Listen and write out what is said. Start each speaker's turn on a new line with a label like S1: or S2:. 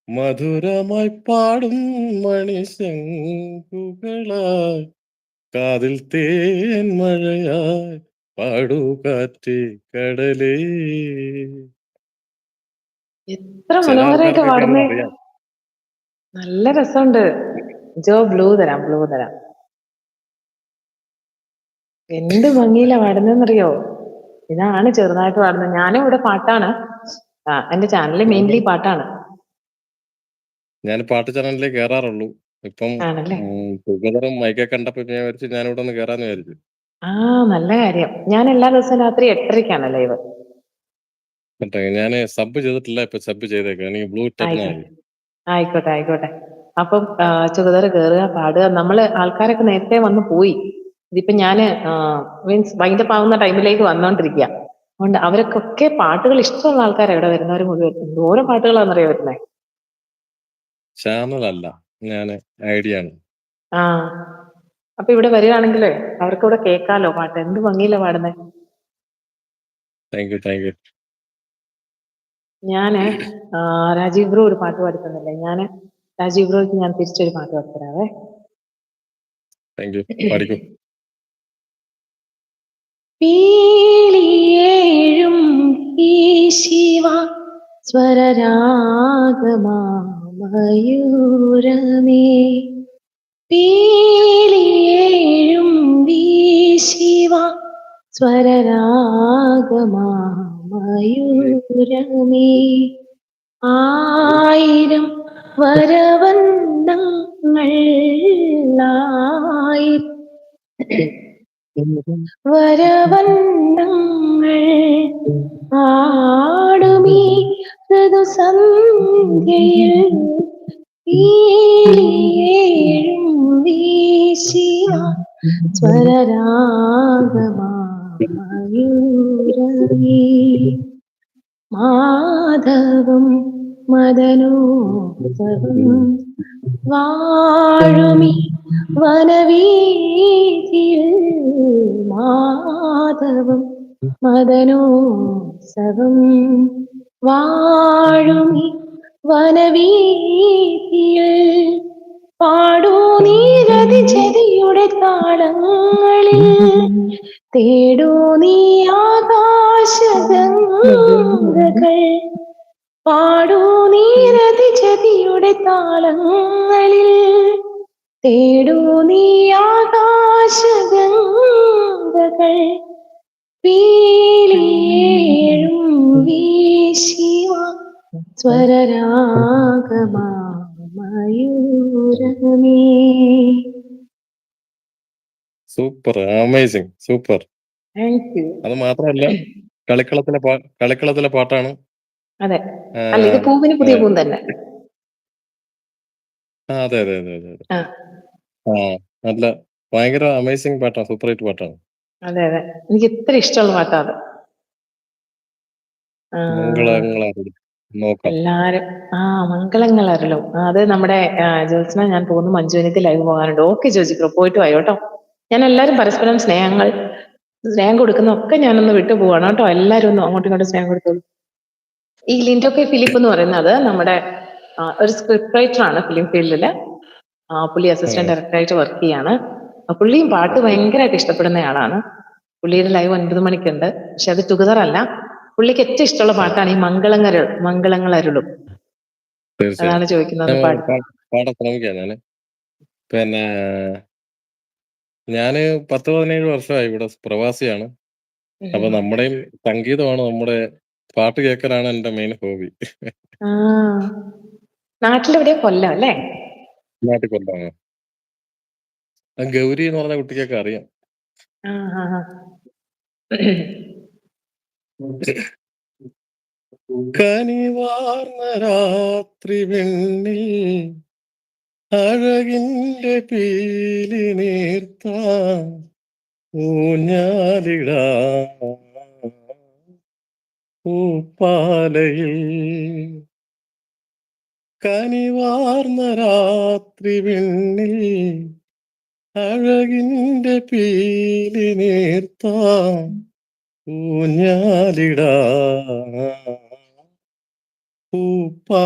S1: മധുരമായി പാടും മണിശങ്കുകളായി കാതിൽ തേൻ മഴയായി പാടൂ കാറ്റേ കടലേ.
S2: എത്ര
S1: ചില
S2: മനോഹരമായിട്ട്
S1: ആൾക്കാർക്കൊക്കെ അങ്ങനെ
S2: പാടുന്നേ.
S1: അറിയാം.
S2: നല്ല രസമുണ്ട്. ജോ ബ്ലൂ തരാം. എന്ത് ഭംഗിയിലാ പാടുന്നതെന്നറിയോ? ഇതാണ് ചെറുതായിട്ട് പാടുന്നത്. ഞാനും ഇവിടെ പാട്ടാണ്. എന്റെ ചാനലിൽ മെയിൻലി പാട്ടാണ്.
S1: ഞാൻ പാട്ട് ചാനലിലേക്ക് കയറാറുള്ളൂ. ഇപ്പം
S2: ആണല്ലേ?
S1: ടുഗദറും മൈക്കെ കണ്ടപ്പോ ഞാൻ വിചാരിച്ചു ഞാനിവിടെ ഒന്ന് കയറാന്ന് വിചാരിച്ചു.
S2: നല്ല കാര്യം. ഞാൻ എല്ലാ ദിവസവും രാത്രി 8:30-ക്കാണ് ലൈവ്.
S1: കേട്ടോ, ഞാൻ സബ് ചെയ്തിട്ടില്ല, ഇപ്പൊ സബ് ചെയ്തേക്കാം. എനിക്ക് ബ്ലൂ ഇട്ടിരുന്നാൽ മതി.
S2: ആയിക്കോട്ടെ. അപ്പം ചുകതറ കയറുക, പാടുക. നമ്മള് ആൾക്കാരൊക്കെ നേരത്തെ വന്ന് പോയി. ഇതിപ്പോ ഞാന് മീൻസ് വൈൻഡപ്പ് ആവുന്ന ടൈമിലേക്ക് വന്നോണ്ടിരിക്കുക. അതുകൊണ്ട് അവർക്കൊക്കെ പാട്ടുകൾ ഇഷ്ടമുള്ള ആൾക്കാരാണ് ഇവിടെ വരുന്നവർ മുഴുവൻ. എന്തോരം പാട്ടുകളാണെന്നറിയോ വരുന്നത്.
S1: ചാനലല്ല, ഞാൻ ഐഡിയ ആണ്.
S2: അപ്പൊ ഇവിടെ വരികയാണെങ്കിലേ അവർക്ക് ഇവിടെ കേൾക്കാലോ പാട്ട്. എന്ത് ഭംഗിയില്ല പാടുന്നേ.
S1: Thank you.
S2: ഞാന് രാജീവ് ബ്രോ ഒരു പാട്ട് പാടിത്തന്നില്ലേ? ഞാന് രാജീവ് ബ്രോയ്ക്ക് ഞാൻ തിരിച്ചൊരു പാട്ട് പാടിത്തരാവേ.
S1: Thank you. പാടിക്കോ.
S2: പീലിയേഴും ഈ ശിവ സ്വരരാഗമായൂരമേ. പീലിയേഴും ശിവ സ്വരരാഗമായൂരമേ. ആയിരം വരവന്നങ്ങൾ വരവന്നങ്ങൾ ആടുമീ ഋതുസന്ധ്യയിൽ പീലിയേഴും വീശിയ സ്വരരാഗമായൂരമേ. മാധവം മദനോത്സവം വാഴുമി വനവീതിയിൽ. മാധവം മദനോത്സവം വാഴുമി വനവീതിയിൽ. പാടൂ നീരതി ചതിയുടെ താളങ്ങളിൽ. തേടൂ നീ ആകാശഗംഗകൾ. പാടൂ നീരതി ചതിയുടെ താളങ്ങളിൽ. തേടൂ നീ ആകാശഗംഗകൾ. പീലിയേഴും വീശിവ സ്വരരാഗമായൂരമേ.
S1: Super, amazing, super.
S2: Thank you.
S1: അത് മാത്രമല്ല, കളിക്കളത്തിലെ പാട്ടാണ്.
S2: അതെ, അല്ല ഇത് പൂവിന് പുതിയ പൂവ് തന്നെ.
S1: അതെ. നല്ല ഭയങ്കര അമേസിങ് പാട്ടാണ്, സൂപ്പർ ഹിറ്റ് പാട്ടാണ്.
S2: അതെ, എനിക്ക് ഇത്ര ഇഷ്ടമുള്ള പാട്ടാ അത്. എല്ലാരും മംഗളങ്ങളരലും. അത് നമ്മുടെ ജ്യോത്സ്ന, ഞാൻ പോകുന്നു മഞ്ജുവിനക്ക് ലൈവ് പോകാനുണ്ട്. ഓക്കെ ജോജിക്കോ, പോയിട്ട് വായോ കേട്ടോ. ഞാൻ എല്ലാരും പരസ്പരം സ്നേഹം കൊടുക്കുന്ന ഒക്കെ ഞാനൊന്ന് വിട്ടു പോവാണ് കേട്ടോ. എല്ലാരും ഒന്ന് അങ്ങോട്ടും ഇങ്ങോട്ടും സ്നേഹം കൊടുത്തോളൂ. ഈ ലിൻഡോ കെ ഫിലിപ്പ് എന്ന് പറയുന്നത് നമ്മുടെ ഒരു സ്ക്രിപ്റ്റ് റൈറ്റർ ആണ് ഫിലിം ഫീൽഡില്. പുള്ളി അസിസ്റ്റന്റ് ഡയറക്ടറായിട്ട് വർക്ക് ചെയ്യാണ്. പുള്ളിയും പാട്ട് ഭയങ്കരമായിട്ട് ഇഷ്ടപ്പെടുന്ന ആളാണ്. പുള്ളിയുടെ ലൈവ് 9 മണിക്കുണ്ട്. പക്ഷെ അത് ടുഗദർ അല്ല. പുള്ളിക്ക് ഏറ്റവും ഇഷ്ടമുള്ള പാട്ടാണ് ഈ മംഗളങ്ങളരുളും. അതാണ് ചോദിക്കുന്നത്.
S1: പാടാൻ ശ്രമിക്കാം ഞാന്. പിന്നെ ഞാന് 10-17 വർഷമായി ഇവിടെ പ്രവാസിയാണ്. അപ്പൊ നമ്മുടെയും സംഗീതമാണ്, നമ്മുടെ പാട്ട് കേൾക്കലാണ് എന്റെ മെയിൻ ഹോബി.
S2: നാട്ടിലെവിടെയോ? കൊല്ലം അല്ലേ?
S1: നാട്ടിൽ കൊല്ലമാണ്. ഗൗരി എന്ന് പറഞ്ഞ കുട്ടിക്കൊക്കെ അറിയാം. കനിവാർന്ന രാത്രി വെണ്ണിൽ അഴകിന്റെ പീലി നീർത്താൻ ഊഞ്ഞാലിടാ പൂപ്പാലയിൽ. കനിവാർന്ന രാത്രി വെണ്ണിൽ അഴകിന്റെ പീലി നീർത്താൻ ഊഞ്ഞാലിടാ പൂപ്പാ